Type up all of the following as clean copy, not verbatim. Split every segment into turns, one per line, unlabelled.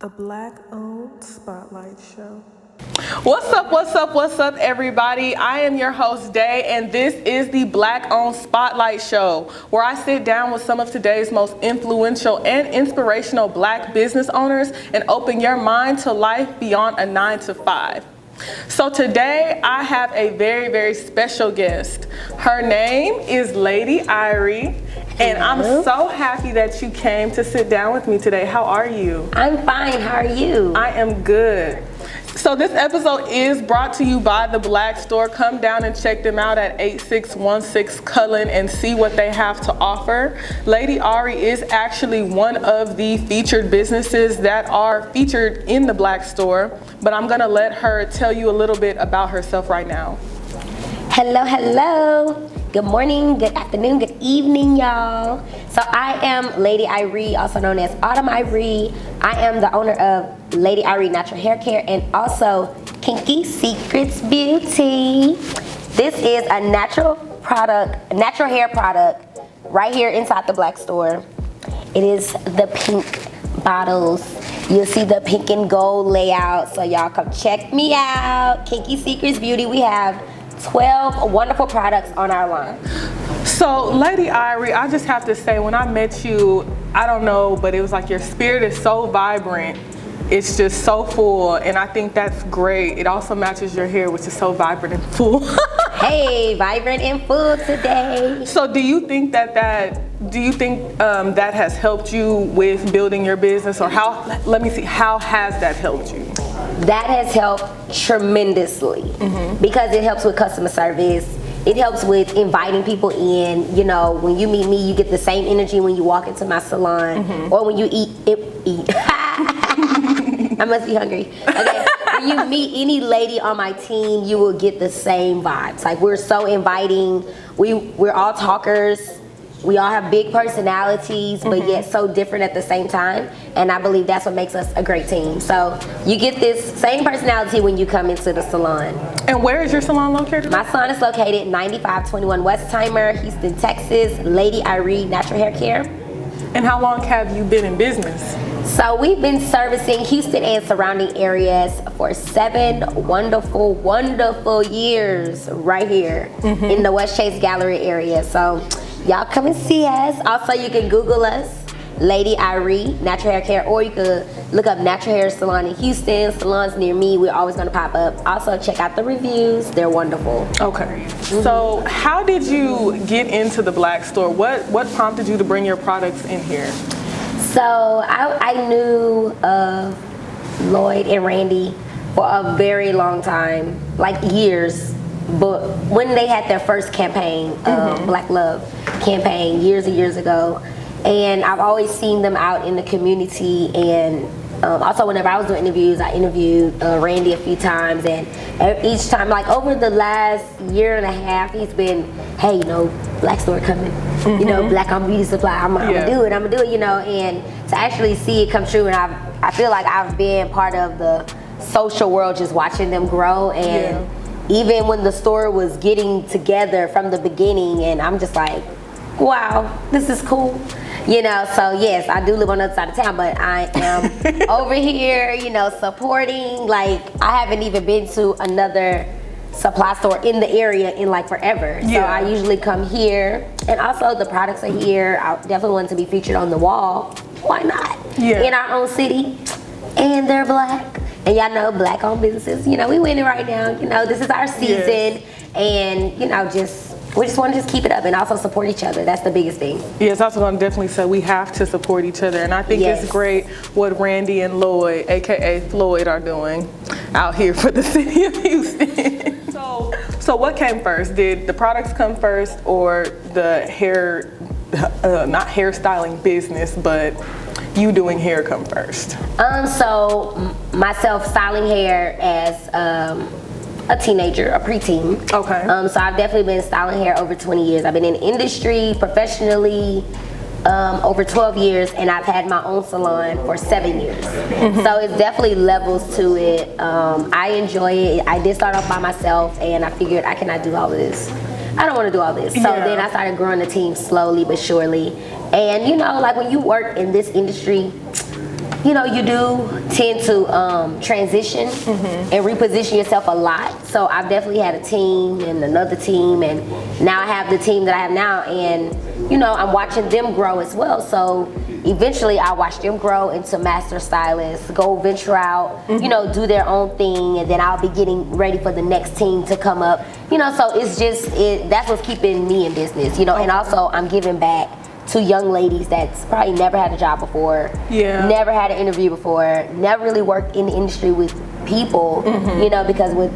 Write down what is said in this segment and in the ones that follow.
The Black-owned Spotlight Show.
What's up, everybody? I am your host, Day, and this is the Black-owned Spotlight Show, where I sit down with some of today's most influential and inspirational Black business owners and open your mind to life beyond a 9-to-5. So today, I have a very special guest. Her name is Lady Ayri, and I'm so happy that you came to sit down with me today. How are you?
I'm fine. How are you?
I am good. So this episode is brought to you by The Black Store. Come down and check them out at 8616 Cullen and see what they have to offer. Lady Ayri is actually one of the featured businesses that are featured in The Black Store, but I'm gonna let her tell you a little bit about herself right now.
Hello. Good morning, good afternoon, good evening, y'all. So I am Lady Ayri, also known as Autumn Ayri. I am the owner of Lady Ayri Natural Hair Care and also Kinky Secrets Beauty. This is a natural hair product right here inside the Black Store. It is the pink bottles. You'll see the pink and gold layout, so y'all come check me out. Kinky Secrets Beauty, we have 12 wonderful products on our line.
So Lady Ayri, I just have to say, when I met you, I don't know, but it was like your spirit is so vibrant. It's just so full, and I think that's great. It also matches your hair, which is so vibrant and full.
Hey, vibrant and full today.
So do you think that has helped you with building your business, or how has that helped you?
That has helped tremendously because it helps with customer service. It helps with inviting people in. You know, when you meet me, you get the same energy when you walk into my salon, or when you eat. I must be hungry. Okay. When you meet any lady on my team, you will get the same vibes. Like, we're so inviting. We're all talkers. We all have big personalities, but yet so different at the same time. And I believe that's what makes us a great team. So you get this same personality when you come into the salon.
And where is your salon located?
My salon is located 9521 Westheimer, Houston, Texas. Lady Ayri Natural Hair Care.
And how long have you been in business?
So we've been servicing Houston and surrounding areas for 7 wonderful years right here in the West Chase Gallery area. So y'all come and see us. Also, you can Google us, Lady Ayri Natural Hair Care, or you could look up Natural Hair Salon in Houston. Salons near me, we're always gonna pop up. Also, check out the reviews. They're wonderful.
Okay. So how did you get into the Black Store? What prompted you to bring your products in here?
So I knew Lloyd and Randy for a very long time, like years. But when they had their first campaign, Black Love campaign, years and years ago, and I've always seen them out in the community. And also, whenever I was doing interviews, I interviewed Randy a few times, and each time, like over the last year and a half, he's been, hey, you know, Black Store coming, you know, Black on Beauty Supply, I'm gonna do it, you know. And to actually see it come true, and I feel like I've been part of the social world, just watching them grow. And even when the store was getting together from the beginning, and I'm just like, wow, this is cool. You know, so yes, I do live on the other side of town, but I am over here, you know, supporting. Like, I haven't even been to another supply store in the area in like forever. So I usually come here, and also the products are here. I definitely want to be featured on the wall. Why not? In our own city, and they're Black. And y'all know, Black owned businesses, you know, we winning right now. You know, this is our season, and you know, we just want to keep it up and also support each other. That's the biggest thing.
Yes, I was going to definitely say we have to support each other. And I think it's great what Randy and Lloyd, aka Floyd, are doing out here for the city of Houston. So what came first? Did the products come first, or the hair, not hairstyling business, but you doing hair come first?
So myself styling hair as a teenager, a preteen.
Okay.
So I've definitely been styling hair over 20 years. I've been in the industry professionally over 12 years, and I've had my own salon for 7 years. So it's definitely levels to it. I enjoy it. I did start off by myself, and I figured I cannot do all of this. I don't want to do all this. So then I started growing the team slowly but surely. And you know, like when you work in this industry, you know, you do tend to transition and reposition yourself a lot. So I've definitely had a team and another team, and now I have the team that I have now, and you know, I'm watching them grow as well. So eventually I watch them grow into master stylists, go venture out, you know, do their own thing, and then I'll be getting ready for the next team to come up. You know, so it's just, that's what's keeping me in business, you know, and also I'm giving back to young ladies that's probably never had a job before, never had an interview before, never really worked in the industry with people, you know, because with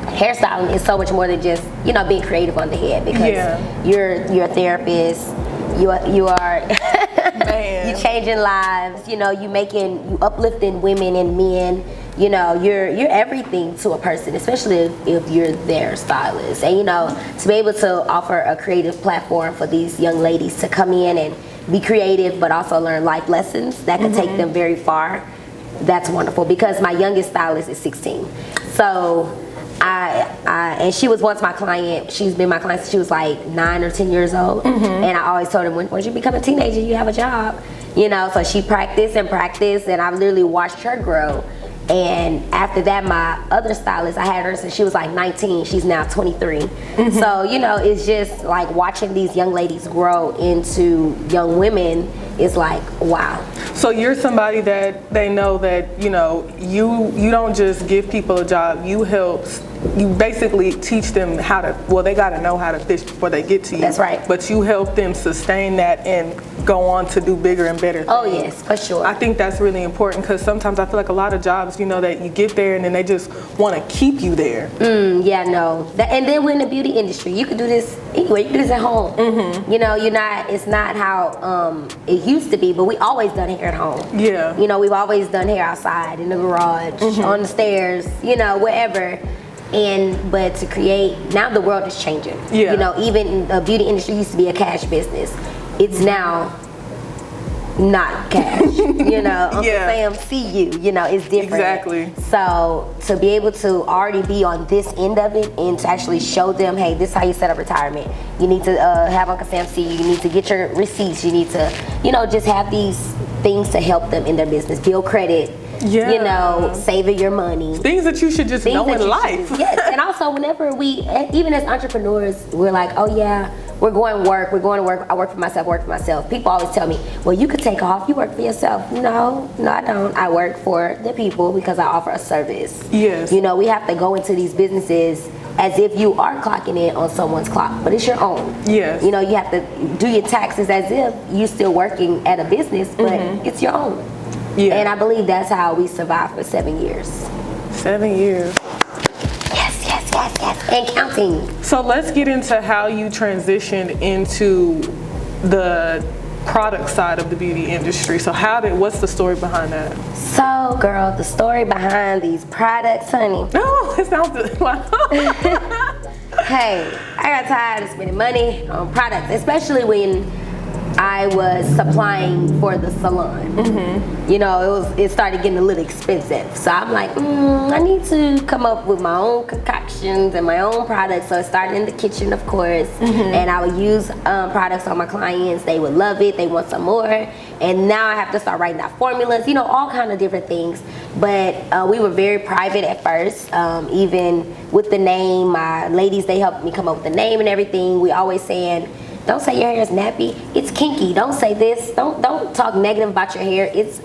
hairstyling is so much more than just, you know, being creative on the head, because you're a therapist, you are you changing lives, you know, you uplifting women and men, you know, you're everything to a person, especially if you're their stylist. And you know, to be able to offer a creative platform for these young ladies to come in and be creative but also learn life lessons that could take them very far, that's wonderful. Because my youngest stylist is 16, so and she was once my client. She's been my client since she was like 9 or 10 years old, and I always told her, once you become a teenager, you have a job, you know. So she practiced, and I've literally watched her grow. And after that, my other stylist, I had her since she was like 19. She's now 23. So, you know, it's just like watching these young ladies grow into young women is like, wow.
So you're somebody that they know that, you know, you don't just give people a job, you basically teach them how to, well, they got to know how to fish before they get to you.
That's right.
But you help them sustain that and go on to do bigger and better things.
Oh yes, for sure.
I think that's really important, because sometimes I feel like a lot of jobs, you know, that you get there and then they just want to keep you there.
Yeah, no. And then we're in the beauty industry. You can do this anywhere. You can do this at home. You know, it's not how it used to be, but we always done hair at home.
Yeah.
You know, we've always done hair outside, in the garage, on the stairs, you know, wherever. But to create, now the world is changing. You know, even the beauty industry used to be a cash business. It's now not cash. You know, Uncle Sam see you. You know, it's different.
Exactly.
So to be able to already be on this end of it and to actually show them, hey, this is how you set up retirement. You need to have Uncle Sam see you. You need to get your receipts. You need to, you know, just have these things to help them in their business, build credit. You know, saving your money.
Things that you should just know in life.
Yes, and also whenever even as entrepreneurs, we're like, oh yeah, we're going to work. I work for myself. People always tell me, well, you could take off, you work for yourself. No, I don't. I work for the people because I offer a service.
Yes.
You know, we have to go into these businesses as if you are clocking in on someone's clock, but it's your own. Yes. You know, you have to do your taxes as if you're still working at a business, but it's your own. Yeah. And I believe that's how we survived for 7 years.
7 years.
Yes. And counting.
So let's get into how you transitioned into the product side of the beauty industry. So what's the story behind that?
So, girl, the story behind these products, honey.
Oh, it sounds like
Hey, I got tired of spending money on products, especially when I was supplying for the salon. You know, it started getting a little expensive. So I'm like, I need to come up with my own concoctions and my own products. So it started in the kitchen, of course. And I would use products on my clients. They would love it. They want some more. And now I have to start writing out formulas, you know, all kind of different things. But we were very private at first, even with the name. My ladies, they helped me come up with the name and everything. We always saying, don't say your hair is nappy. It's kinky. Don't say this. Don't talk negative about your hair. It's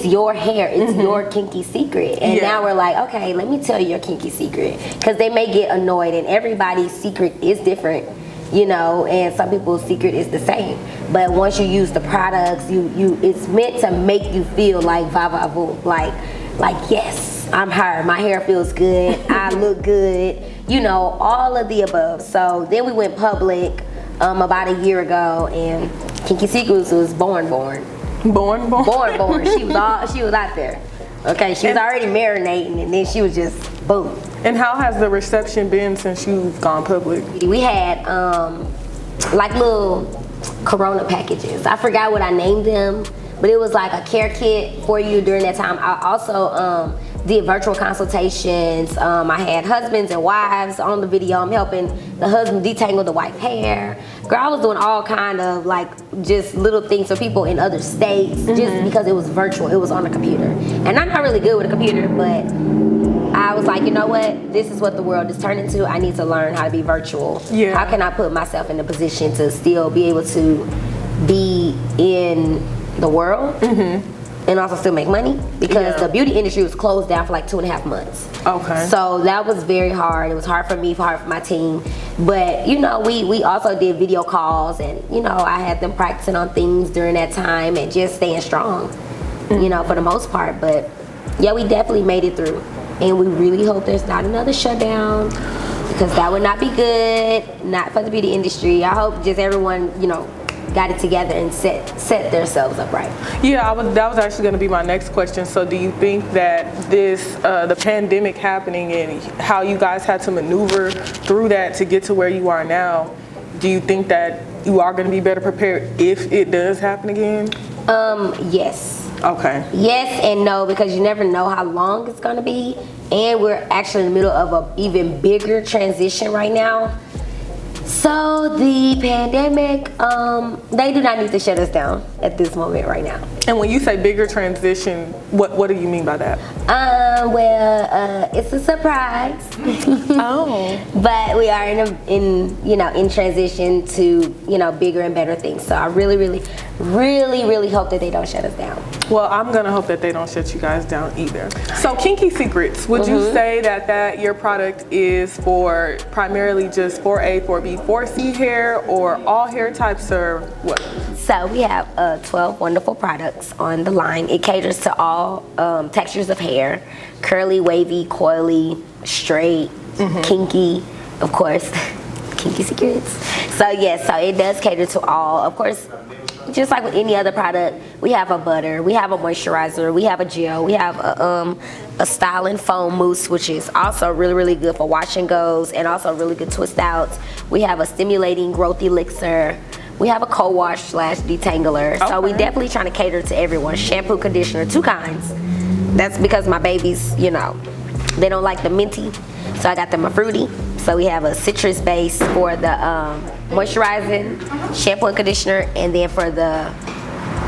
your hair. It's your kinky secret. And now we're like, okay, let me tell you your kinky secret, because they may get annoyed, and everybody's secret is different, you know. And some people's secret is the same. But once you use the products, it's meant to make you feel like va va voom, like yes, I'm her. My hair feels good. I look good. You know, all of the above. So then we went public. About a year ago, and Kinky Secrets was born. She was out there. Okay, she was already marinating, and then she was just boom.
And how has the reception been since you've gone public?
We had like little Corona packages. I forgot what I named them, but it was like a care kit for you during that time. I also did virtual consultations. I had husbands and wives on the video. I'm helping the husband detangle the wife hair. Girl, I was doing all kind of like just little things for people in other states, just because it was virtual. It was on a computer, and I'm not really good with a computer, but I was like, you know what? This is what the world is turning to. I need to learn how to be virtual.
Yeah.
How can I put myself in a position to still be able to be in the world and also still make money? Because the beauty industry was closed down for like 2.5 months.
Okay.
So that was very hard. It was hard for me, hard for my team. But you know, we also did video calls, and you know, I had them practicing on things during that time and just staying strong, you know, for the most part. But yeah, we definitely made it through. And we really hope there's not another shutdown, because that would not be good, not for the beauty industry. I hope just everyone, you know, got it together and set themselves up right.
Yeah, that was actually going to be my next question. So do you think that this, the pandemic happening and how you guys had to maneuver through that to get to where you are now, do you think that you are going to be better prepared if it does happen again?
Yes.
Okay.
Yes and no, because you never know how long it's going to be. And we're actually in the middle of an even bigger transition right now. So the pandemic, they do not need to shut us down at this moment right now.
And when you say bigger transition, what do you mean by that?
It's a surprise.
Oh.
But we are in transition to, you know, bigger and better things. So I really hope that they don't shut us down.
Well, I'm gonna hope that they don't shut you guys down either. So Kinky Secrets, would you say that your product is for primarily just 4A, 4B, 4C hair, or all hair types, or what?
So we have 12 wonderful products on the line. It caters to all textures of hair: curly, wavy, coily, straight, kinky, of course. Kinky Secrets. So yes, so it does cater to all. Of course, just like with any other product, we have a butter, we have a moisturizer, we have a gel, we have a styling foam mousse, which is also really good for wash and goes, and also really good twist outs. We have a stimulating growth elixir. We have a co-wash / detangler. Okay. So we definitely trying to cater to everyone. Shampoo, conditioner, 2 kinds. That's because my babies, you know, they don't like the minty, so I got them a fruity. So we have a citrus base for the moisturizing, shampoo and conditioner, and then for the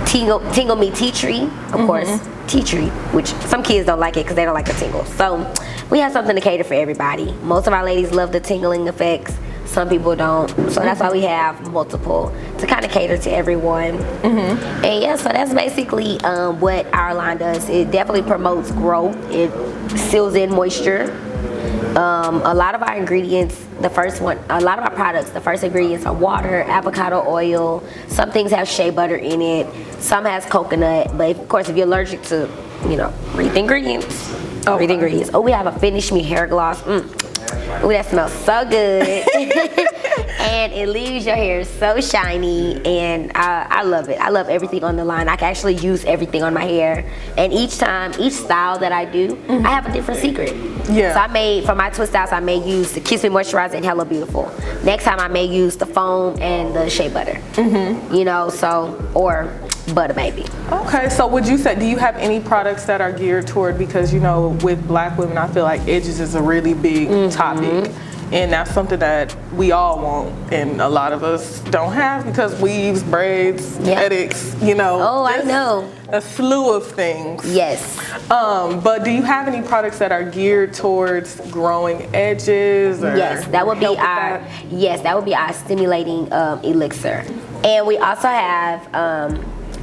Tingle Me Tea Tree, of course, tea tree, which some kids don't like it because they don't like the tingle. So we have something to cater for everybody. Most of our ladies love the tingling effects. Some people don't. So that's why we have multiple to kind of cater to everyone. And yeah, so that's basically what our line does. It definitely promotes growth. It seals in moisture. A lot of our ingredients, a lot of our products, the first ingredients are water, avocado oil. Some things have shea butter in it. Some has coconut. But of course, if you're allergic to, you know, read the ingredients. Read the ingredients. Oh, we have a Finish Me hair gloss. Ooh, that smells so good. And it leaves your hair so shiny, and I love it. I love everything on the line. I can actually use everything on my hair, and each style that I do, I have a different secret.
Yeah.
So for my twist outs, I may use the Kiss Me Moisturizer and Hello Beautiful. Next time I may use the foam and the shea butter. You know, or butter baby.
Okay, so would you say, do you have any products that are geared toward, because you know, with black women, I feel like edges is a really big topic, and that's something that we all want, and a lot of us don't have, because weaves, braids, headaches, you know.
Oh, I know.
A slew of things.
Yes.
But do you have any products that are geared towards growing edges? Or
yes, that would be our stimulating elixir. And we also have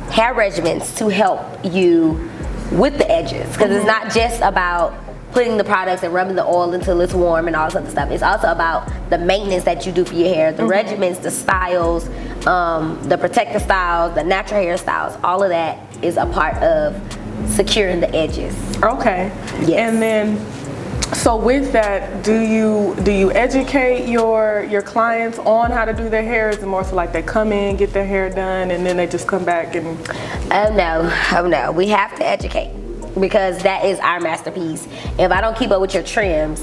hair regimens to help you with the edges, because it's not just about putting the products and rubbing the oil until it's warm and all this other stuff. It's also about the maintenance that you do for your hair, the regimens, the styles, the protective styles, the natural hairstyles. All of that is a part of securing the edges.
Okay.
Yes.
And then, so with that, do you educate your clients on how to do their hair? Is it more so like they come in, get their hair done, and then they just come back and?
Oh no, we have to educate, because that is our masterpiece. If I don't keep up with your trims,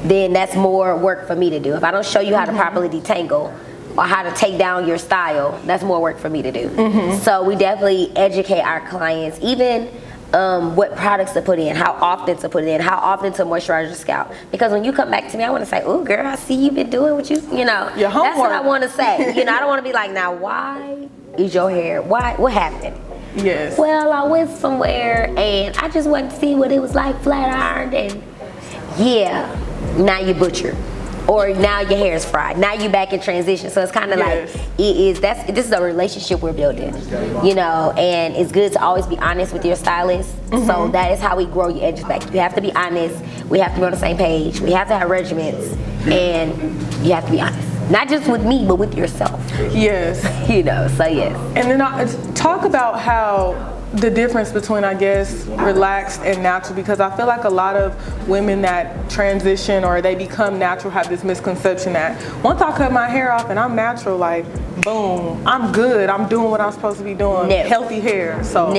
then that's more work for me to do. If I don't show you how to properly detangle or how to take down your style, that's more work for me to do. So we definitely educate our clients. Even what products to put in, how often to put it in, how often to moisturize your scalp. Because when you come back to me, I want to say, "Oh, girl, I see you've been doing what you know."
Your homework.
That's what I want to say. You know, I don't want to be like, "Now, why is your hair? What happened?"
Yes.
Well, I went somewhere and I just wanted to see what it was like flat ironed, and yeah, now you butchered. Or now your hair is fried. Now you back in transition. So it's kind of
Yes.
like this is a relationship we're building, you know. And it's good to always be honest with your stylist. So that is how we grow your edges back. You have to be honest. We have to be on the same page. We have to have regimens, and you have to be honest. Not just with me, but with yourself.
Yes.
You know. So yes.
And then talk about how the difference between, I guess, relaxed and natural, because I feel like a lot of women that transition or they become natural have this misconception that once I cut my hair off and I'm natural, like, boom, I'm good, I'm doing what I'm supposed to be doing,
No.
healthy hair. So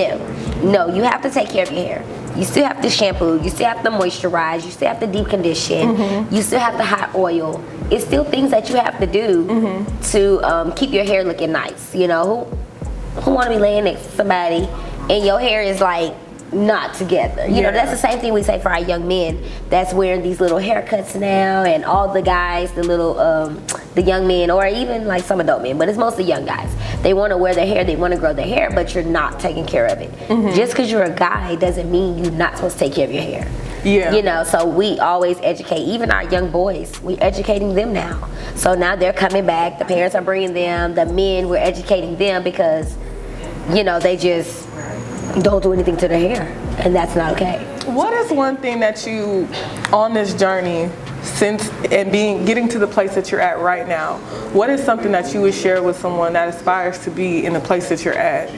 No, you have to take care of your hair. You still have to shampoo, you still have to moisturize, you still have to deep condition, you still have to hot oil. It's still things that you have to do to keep your hair looking nice. You know, who want to be laying next to somebody and your hair is like not together? You know, that's the same thing we say for our young men that's wearing these little haircuts now, and all the guys, the little the young men, or even like some adult men, but it's mostly young guys. They want to wear their hair, they want to grow their hair, but you're not taking care of it. Just because you're a guy doesn't mean you're not supposed to take care of your hair.
Yeah.
You know, so we always educate, even our young boys, we're educating them now. So now they're coming back, the parents are bringing them, the men, we're educating them because, you know, they just don't do anything to their hair, and that's not okay.
what is one thing that you, on this journey, since and getting to the place that you're at right now, what is something that you would share with someone that aspires to be in the place that you're at?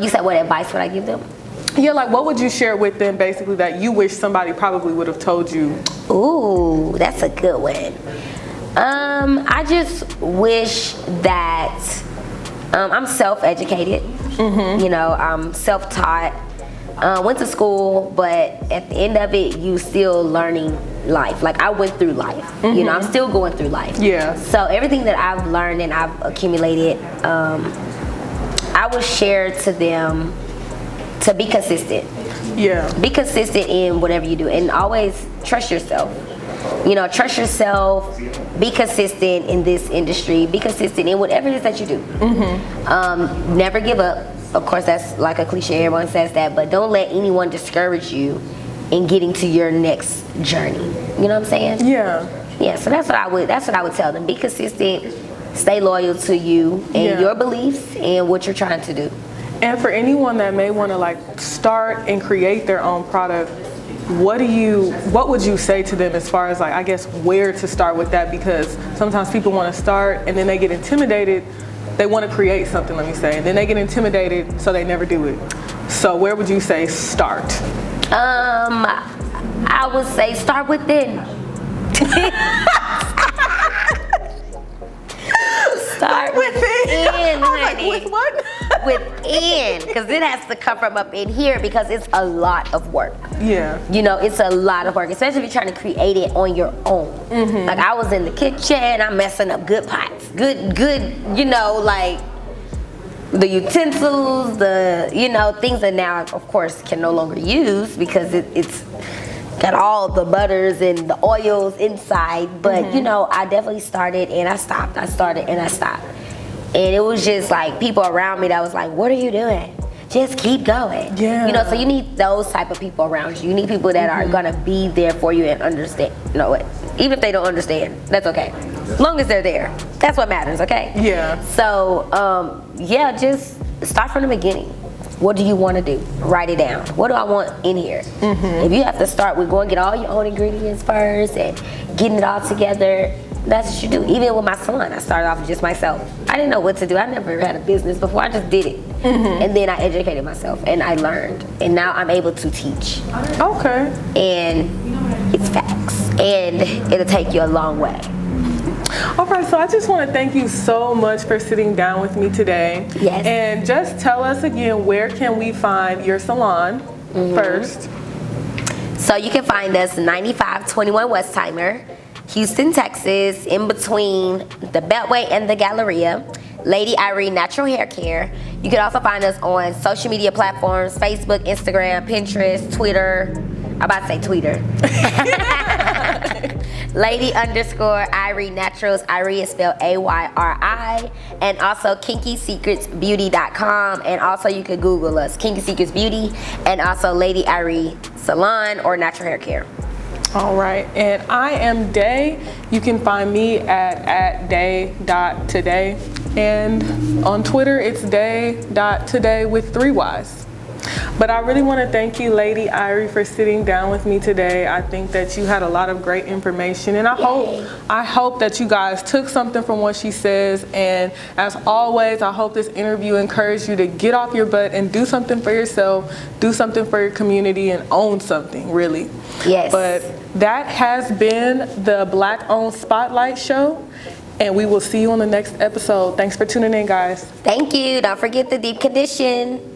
You said what advice would I give them?
Yeah, like what would you share with them basically that you wish somebody probably would have told you?
Ooh, that's a good one. I just wish that I'm self-educated. You know, I'm self-taught. Went to school, but at the end of it, you still learning life. Like I went through life. You know, I'm still going through life.
Yeah.
So everything that I've learned and I've accumulated, I would share to them to be consistent.
Yeah.
Be consistent in whatever you do, and always trust yourself. You know, trust yourself. Be consistent in this industry. Be consistent in whatever it is that you do. Never give up. Of course, that's like a cliche. Everyone says that, but don't let anyone discourage you in getting to your next journey. You know what I'm saying?
Yeah.
Yeah. So that's what I would tell them. Be consistent. Stay loyal to you and your beliefs and what you're trying to do.
And for anyone that may want to like start and create their own product, what would you say to them as far as like, I guess, where to start with that? Because sometimes people want to start and then they get intimidated. They want to create something, let me say, and then they get intimidated, so they never do it. So where would you say start?
I would say start within. Start within, honey.
With what?
Within, because it has to come from up in here because it's a lot of work.
Yeah.
You know, it's a lot of work, especially if you're trying to create it on your own. Like I was in the kitchen, I'm messing up good pots, good, you know, like the utensils, the, you know, things that now, of course, can no longer use because it's got all the butters and the oils inside. But, you know, I definitely started and I stopped. I started and I stopped. And it was just like people around me that was like, what are you doing? Just keep going.
Yeah.
You know, so you need those type of people around you. You need people that are gonna be there for you and understand. You know what? Even if they don't understand, that's okay. As long as they're there, that's what matters, okay?
Yeah.
So, yeah, just start from the beginning. What do you want to do? Write it down. What do I want in here? If you have to start with going get all your own ingredients first and getting it all together, that's what you do. Even with my son, I started off with just myself. I didn't know what to do. I never had a business before. I just did it. And then I educated myself and I learned. And now I'm able to teach.
Okay.
And it's facts. And it'll take you a long way.
All right, so I just want to thank you so much for sitting down with me today.
Yes.
And just tell us again, where can we find your salon first?
So you can find us 9521 Westheimer, Houston, Texas, in between the Beltway and the Galleria. Lady Ayri Natural Hair Care. You can also find us on social media platforms, Facebook, Instagram, Pinterest, Twitter. I'm about to say Twitter. Lady_Ayri Naturals. Ayri is spelled Ayri. And also KinkySecretsBeauty.com. And also you can Google us, Kinky Secrets Beauty, and also Lady Ayri Salon or Natural Hair Care.
All right, and I am Day. You can find me at day.today. And on Twitter, it's day.today with 3 Ys. But I really want to thank you, Lady Ayri, for sitting down with me today. I think that you had a lot of great information, and I hope that you guys took something from what she says. And as always, I hope this interview encouraged you to get off your butt and do something for yourself, do something for your community, and own something, really.
Yes.
But that has been the Black Owned Spotlight Show, and we will see you on the next episode. Thanks for tuning in, guys.
Thank you. Don't forget the deep condition.